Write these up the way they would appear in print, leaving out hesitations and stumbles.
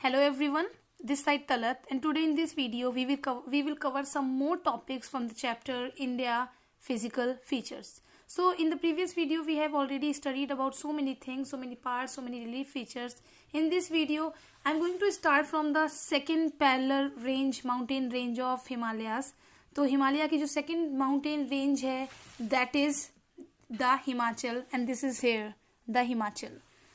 Hello everyone, this side Talat, and today in this video we will cover some more topics from the chapter India Physical Features. So in the previous video we have already studied about so many things, so many parts, so many relief features. In this video I am going to start from the second parallel range, mountain range of Himalayas. तो हिमालय की जो second mountain range है that is the Himachal, and this is here the Himachal.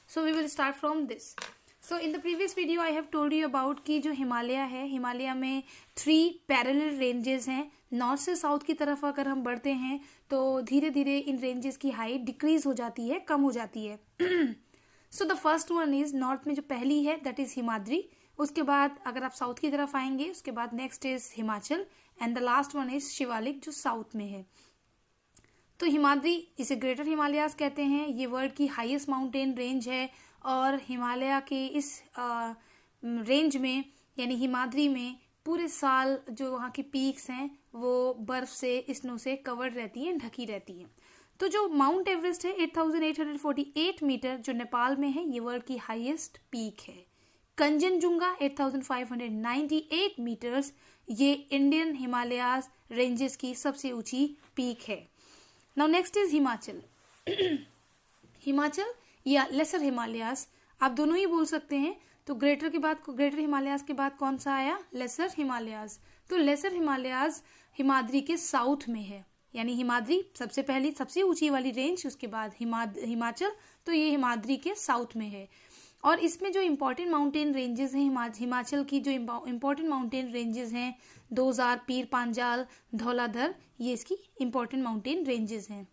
So we will start from this. So in the previous video I have told you about कि जो हिमालय है, हिमालय में 3 parallel ranges हैं. North से south की तरफ अगर हम बढ़ते हैं तो धीरे धीरे इन रेंजेस की हाइट डिक्रीज हो जाती है, कम हो जाती है. So the first one is north में जो पहली है दैट इज हिमाद्री. उसके बाद अगर आप साउथ की तरफ आएंगे उसके बाद next is Himachal and the last one is Shivalik जो साउथ में है. तो हिमाद्री इसे ग्रेटर हिमालयाज कहते हैं. ये वर्ल्ड की हाईएस्ट माउंटेन रेंज है और हिमालय के इस रेंज में यानी हिमाद्री में पूरे साल जो वहाँ की पीक्स हैं वो बर्फ से, स्नो से कवर्ड रहती हैं, ढकी रहती हैं. तो जो माउंट एवरेस्ट है 8,848 मीटर जो नेपाल में है, ये वर्ल्ड की हाईएस्ट पीक है. कंचनजुंगा 8,598 मीटर्स, ये इंडियन हिमालयाज रेंजेस की सबसे ऊंची पीक है. Now next is Himachal. Himachal या लेसर हिमालयाज, आप दोनों ही बोल सकते हैं. तो ग्रेटर के बाद, ग्रेटर हिमालयाज के बाद कौन सा आया? Lesser Himalayas. तो लेसर हिमालयाज हिमाद्री के साउथ में है, यानी हिमाद्री सबसे पहली सबसे ऊंची वाली रेंज, उसके बाद हिमाचल. तो ये हिमाद्री के साउथ में है. और इसमें जो इम्पोर्टेंट माउंटेन रेंजेस हैं हिमाचल की, जो इम्पोर्टेंट माउंटेन रेंजेस हैं 2000, पीर पांजाल, धौलाधर, ये इसकी इम्पोर्टेंट माउंटेन रेंजेस हैं.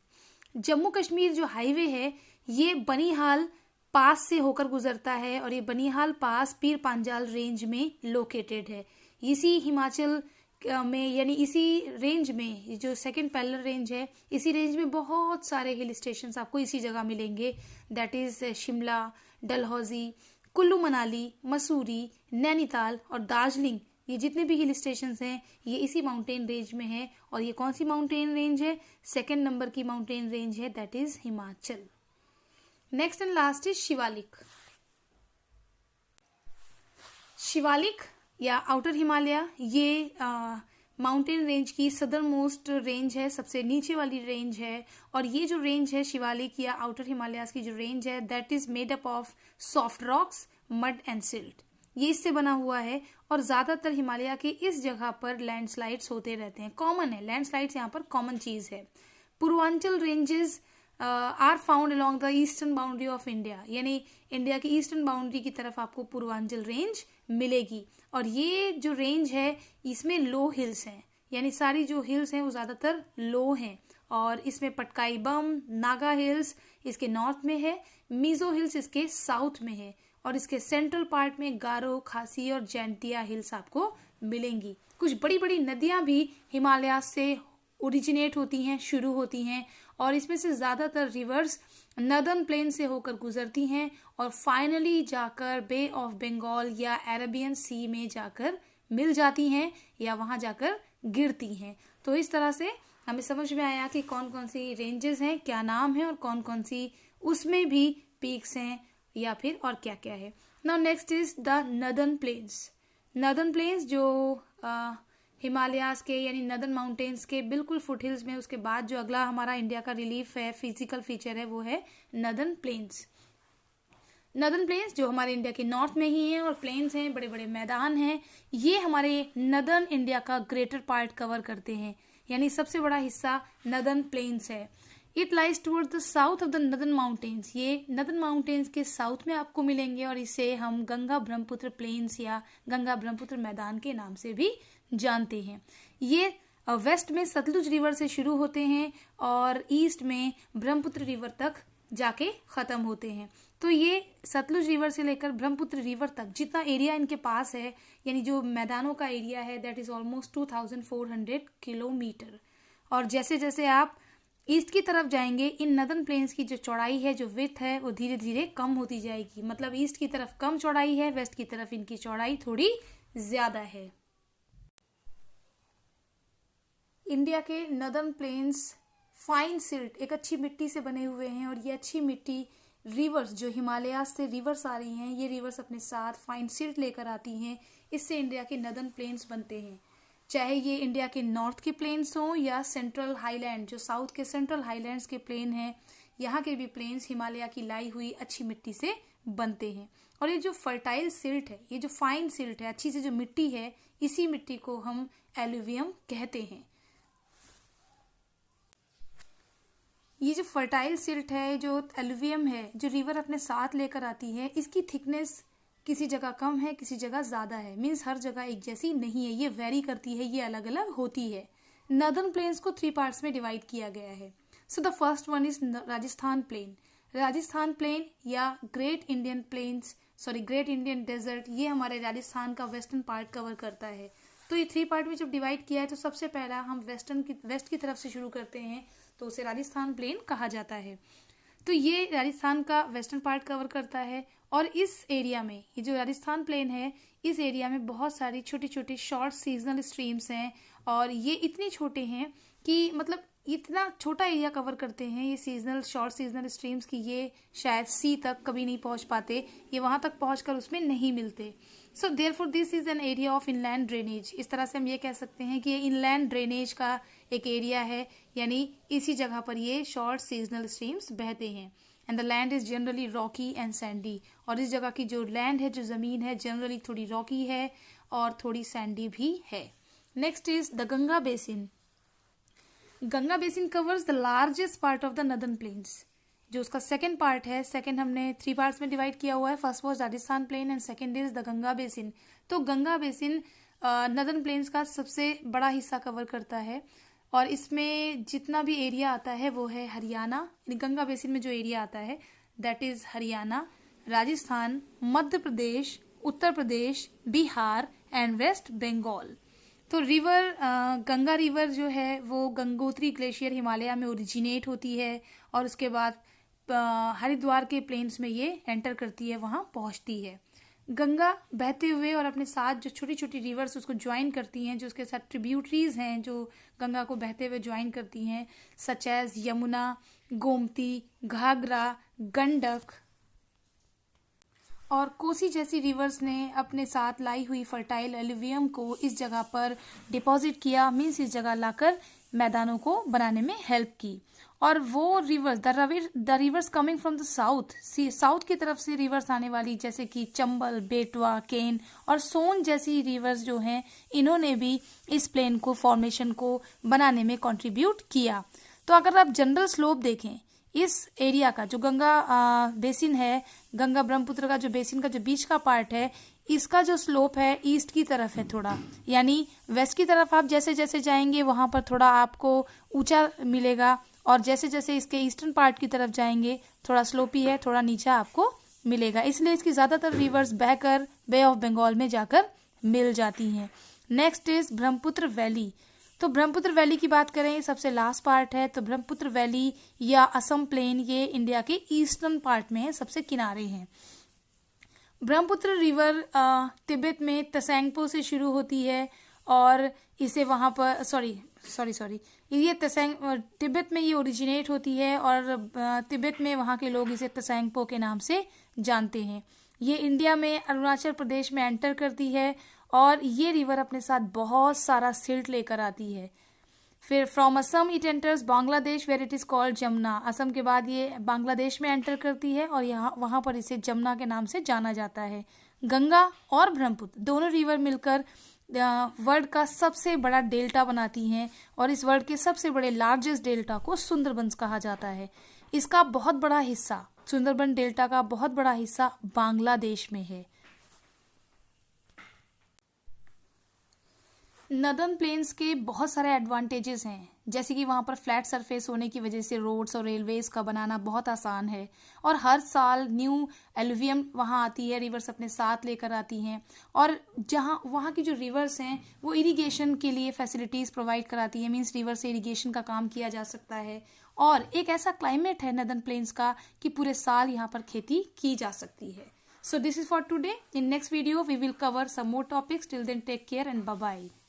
जम्मू कश्मीर जो हाईवे है ये बनिहाल पास से होकर गुजरता है और ये बनिहाल पास पीर पांजाल रेंज में लोकेटेड है. इसी हिमाचल में यानी इसी रेंज में जो सेकंड पैरेलल रेंज है, इसी रेंज में बहुत सारे हिल स्टेशंस आपको इसी जगह मिलेंगे. दैट इज शिमला, डलहौजी, कुल्लू मनाली, मसूरी, नैनीताल और दार्जिलिंग. ये जितने भी हिल स्टेशंस हैं ये इसी माउंटेन रेंज में है. और ये कौन सी माउंटेन रेंज है? सेकंड नंबर की माउंटेन रेंज है, that is Himachal. Next and last is Shivalik. Shivalik या आउटर हिमालय, ये माउंटेन रेंज की सदर्न मोस्ट रेंज है, सबसे नीचे वाली रेंज है. और ये जो रेंज है शिवालिक या आउटर हिमालयाज की जो रेंज है that is made up of soft rocks, mud and silt. ये इससे बना हुआ है और ज्यादातर हिमालय के इस जगह पर लैंडस्लाइड्स होते रहते हैं. कॉमन है, लैंडस्लाइड्स यहाँ पर कॉमन चीज है. Purvanchal ranges are found along the eastern boundary of India, यानी इंडिया की ईस्टर्न बाउंड्री की तरफ आपको पूर्वांचल रेंज मिलेगी. और ये जो रेंज है इसमें लो हिल्स हैं, यानी सारी जो हिल्स हैं वो ज्यादातर लो हैं. और इसमें पटकाई बम, नागा हिल्स इसके नॉर्थ में है, मिजो हिल्स इसके साउथ में है. और इसके सेंट्रल पार्ट में गारो, खासी और जैंतिया हिल्स आपको मिलेंगी. कुछ बड़ी बड़ी नदियां भी हिमालय से ओरिजिनेट होती हैं, शुरू होती हैं. और इसमें से ज्यादातर रिवर्स नदर्न प्लेन से होकर गुजरती हैं और फाइनली जाकर बे ऑफ बंगाल या अरेबियन सी में जाकर मिल जाती हैं या वहां जाकर गिरती हैं. तो इस तरह से हमें समझ में आया कि कौन कौन सी रेंजेस हैं, क्या नाम है और कौन कौन सी उसमें भी पीक्स हैं या फिर और क्या क्या है. Now next is the northern plains. Northern plains जो हिमालयाज के यानी नदर्न माउंटेन्स के बिल्कुल फुट हिल्स में, उसके बाद जो अगला हमारा इंडिया का रिलीफ है, फिजिकल फीचर है, वो है नदर्न प्लेन्स. नदर्न प्लेन्स जो हमारे इंडिया के नॉर्थ में ही हैं और प्लेन्स हैं, बड़े बड़े मैदान हैं. ये हमारे नदर्न इंडिया का ग्रेटर पार्ट कवर करते हैं, यानी सबसे बड़ा हिस्सा नदर्न प्लेन्स है. It lies toward the south of the northern mountains. ये नदर्न माउंटेन्स के साउथ में आपको मिलेंगे और इसे हम गंगा ब्रह्मपुत्र प्लेन्स या गंगा ब्रह्मपुत्र मैदान के नाम से भी जानते हैं. ये वेस्ट में सतलुज रिवर से शुरू होते हैं और ईस्ट में ब्रह्मपुत्र रिवर तक जाके खत्म होते हैं. तो ये सतलुज रिवर से लेकर ब्रह्मपुत्र रिवर तक जितना एरिया इनके पास है, यानी जो मैदानों का एरिया है दैट इज ऑलमोस्ट 2400 किलोमीटर. और जैसे जैसे आप ईस्ट की तरफ जाएंगे इन नदर्न प्लेन्स की जो चौड़ाई है, जो विड्थ है, वो धीरे धीरे कम होती जाएगी. मतलब ईस्ट की तरफ कम चौड़ाई है, वेस्ट की तरफ इनकी चौड़ाई थोड़ी ज्यादा है. इंडिया के नदर्न प्लेन्स फाइन सिल्ट, एक अच्छी मिट्टी से बने हुए हैं और ये अच्छी मिट्टी रिवर्स जो हिमालय से रिवर्स आ रही हैं, ये रिवर्स अपने साथ फाइन सिल्ट लेकर आती हैं। इससे इंडिया के नदर्न प्लेन्स बनते हैं, चाहे ये इंडिया के नॉर्थ के प्लेन्स हों या सेंट्रल हाईलैंड, जो साउथ के सेंट्रल हाईलैंड्स के प्लेन हैं, यहाँ के भी प्लेन्स हिमालय की लाई हुई अच्छी मिट्टी से बनते हैं। और ये जो फर्टाइल सिल्ट है, ये जो फाइन सिल्ट है, अच्छी से जो मिट्टी है, इसी मिट्टी को हम एलुवियम कहते हैं। ये जो फर्टाइल सिल्ट है, जो एलुवियम है, जो रिवर अपने साथ लेकर आती है, इसकी थिकनेस किसी जगह कम है, किसी जगह ज़्यादा है। मीन्स हर जगह एक जैसी नहीं है, ये वेरी करती है, ये अलग अलग होती है। नॉर्दर्न प्लेन्स को 3 पार्ट्स में डिवाइड किया गया है। So the first one is Rajasthan plain. Rajasthan plain या ग्रेट इंडियन डेजर्ट, ये हमारे राजस्थान का वेस्टर्न पार्ट कवर करता है। तो ये 3 पार्ट में जब डिवाइड किया है, तो सबसे पहला हम वेस्ट की तरफ से शुरू करते हैं, तो उसे राजस्थान प्लेन कहा जाता है। तो ये राजस्थान का वेस्टर्न पार्ट कवर करता है। और इस एरिया में, ये जो राजस्थान प्लेन है, इस एरिया में बहुत सारी छोटी छोटी शॉर्ट सीजनल स्ट्रीम्स हैं। और ये इतने छोटे हैं कि मतलब इतना छोटा एरिया कवर करते हैं ये शॉर्ट सीजनल स्ट्रीम्स की ये शायद सी तक कभी नहीं पहुंच पाते, ये वहां तक पहुंचकर उसमें नहीं मिलते। So therefore this is an area of inland drainage. इस तरह से हम ये कह सकते हैं कि ये इनलैंड ड्रेनेज का एक एरिया है, यानी इसी जगह पर ये शॉर्ट सीजनल स्ट्रीम्स बहते हैं। And the land is generally Rocky and Sandy. और इस जगह की जो लैंड है, जो जमीन है, जनरली थोड़ी रॉकी है और थोड़ी सैंडी भी है। Next is the Ganga basin. Ganga basin covers the largest part of the northern plains. जो उसका सेकंड पार्ट है, सेकंड हमने 3 पार्ट्स में डिवाइड किया हुआ है। First was Rajasthan plain and second is the Ganga basin. तो गंगा बेसिन नॉर्दर्न प्लेन्स का सबसे बड़ा हिस्सा कवर करता है और इसमें जितना भी एरिया आता है वो है हरियाणा। गंगा बेसिन में जो एरिया आता है that is Haryana, Rajasthan, Madhya Pradesh, Uttar Pradesh, Bihar and west Bengal. तो रिवर गंगा रिवर जो है वो गंगोत्री ग्लेशियर हिमालय में ओरिजिनेट होती है और उसके बाद हरिद्वार के प्लेन्स में ये एंटर करती है, वहां पहुंचती है। गंगा बहते हुए और अपने साथ जो छोटी छोटी रिवर्स उसको ज्वाइन करती हैं, जो उसके साथ ट्रिब्यूटरीज हैं जो गंगा को बहते हुए ज्वाइन करती हैं, सच एज यमुना, गोमती, घाघरा, गंडक और कोसी जैसी रिवर्स ने अपने साथ लाई हुई फर्टाइल एलुवियम को इस जगह पर डिपॉजिट किया। मीन्स इस जगह लाकर मैदानों को बनाने में हेल्प की। और वो reverse the reverse coming from the south की तरफ से रिवर्स आने वाली, जैसे कि चंबल, बेटवा, केन और सोन जैसी रिवर्स जो हैं, इन्होंने भी इस प्लेन को फॉर्मेशन को बनाने में कंट्रीब्यूट किया। तो अगर आप जनरल स्लोप देखें इस एरिया का, जो गंगा बेसिन है, गंगा ब्रह्मपुत्र का जो बेसिन का जो बीच का पार्ट है, इसका जो स्लोप है ईस्ट की तरफ है थोड़ा, यानी वेस्ट की तरफ आप जैसे जैसे जाएंगे वहां पर थोड़ा आपको ऊंचा मिलेगा और जैसे जैसे इसके ईस्टर्न पार्ट की तरफ जाएंगे थोड़ा स्लोपी है, थोड़ा नीचा आपको मिलेगा। इसलिए इसकी ज्यादातर रिवर्स बहकर बे ऑफ बंगाल में जाकर मिल जाती हैं। Next is Brahmaputra valley. तो ब्रह्मपुत्र वैली की बात करें, सबसे लास्ट पार्ट है। तो ब्रह्मपुत्र वैली या असम प्लेन ये इंडिया के ईस्टर्न पार्ट में है, सबसे किनारे हैं। ब्रह्मपुत्र रिवर तिब्बत में तसैंगपो से शुरू होती है और इसे वहां पर ये तिब्बत में ये ओरिजिनेट होती है और तिब्बत में वहां के लोग इसे तसैंगपो के नाम से जानते हैं। ये इंडिया में अरुणाचल प्रदेश में एंटर करती है और ये रिवर अपने साथ बहुत सारा सिल्ट लेकर आती है। फिर from Assam it enters Bangladesh where it is called Jamuna. Assam के बाद ये बांग्लादेश में एंटर करती है और वहां पर इसे जमुना के नाम से जाना जाता है। गंगा और ब्रह्मपुत्र दोनों रिवर मिलकर वर्ल्ड का सबसे बड़ा डेल्टा बनाती हैं और इस वर्ल्ड के सबसे बड़े लार्जेस्ट डेल्टा को सुंदरबंस कहा जाता है। इसका बहुत बड़ा हिस्सा, सुंदरबन डेल्टा का बहुत बड़ा हिस्सा बांग्लादेश में है। नॉर्दर्न प्लेन्स के बहुत सारे एडवांटेजेस हैं, जैसे कि वहाँ पर फ्लैट सरफेस होने की वजह से रोड्स और रेलवेज का बनाना बहुत आसान है और हर साल न्यू एलुवियम वहाँ आती है, रिवर्स अपने साथ लेकर आती हैं और जहाँ वहाँ की जो रिवर्स हैं वो इरिगेशन के लिए फैसिलिटीज़ प्रोवाइड कराती है। मीन्स रिवर से इरिगेशन का काम किया जा सकता है और एक ऐसा क्लाइमेट है नॉर्दर्न प्लेन्स का कि पूरे साल यहाँ पर खेती की जा सकती है। So this is for today. In next video we will cover some more topics. Till then take care and bye bye.